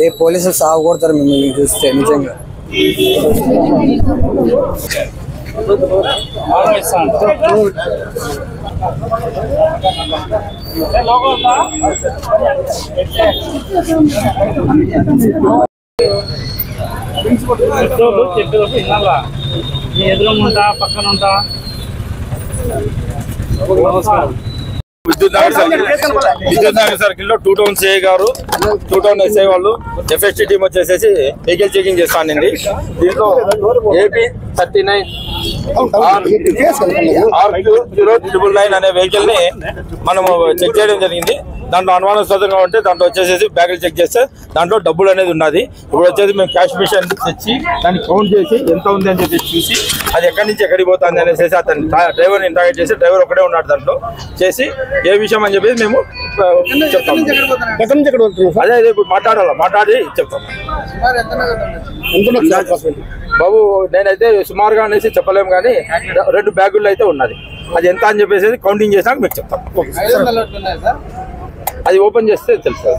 ఏ పోలీసులు సాగు కొడతారు మిమ్మల్ని చూస్తే నిజంగా. విద్యుత్ నగర్ సర్కిల్ లో 2 టౌన్ సిఐ గారు 2 టౌన్ ఎస్ఐ వాళ్ళు ఎఫ్ఎస్టీ టీమ్ వచ్చేసేసి వెహికల్ చెకింగ్ చేస్తానండి. దీంట్లో AP 39R009 అనే వెహికల్ ని మనము చెక్ చేయడం జరిగింది. దాంట్లో అనుమానాస్పదంగా ఉంటే దాంట్లో వచ్చేసి బ్యాగులు చెక్ చేస్తే దాంట్లో డబ్బులు అనేది ఉన్నది. ఇప్పుడు వచ్చేసి మేము క్యాష్ మిషన్ తెచ్చి దాన్ని కౌంట్ చేసి ఎంత ఉంది అని చెప్పి చూసి అది ఎక్కడి నుంచి ఎక్కడికి పోతుంది అనేసి అతను డ్రైవర్ని ఇంటరాగేట్ చేసి డ్రైవర్ ఒకటే ఉన్నాడు దాంట్లో చేసి ఏ విషయం అని చెప్పేసి మేము చెప్తాం. అదే ఇప్పుడు మాట్లాడి చెప్తాం బాబు. నేనైతే సుమారుగా అనేసి చెప్పలేము కానీ 2 బ్యాగుల్లో అయితే ఉన్నది. అది ఎంత అని చెప్పేసి కౌంటింగ్ చేసినాక మీకు చెప్తాం. అది ఓపెన్ చేస్తే తెలుసు.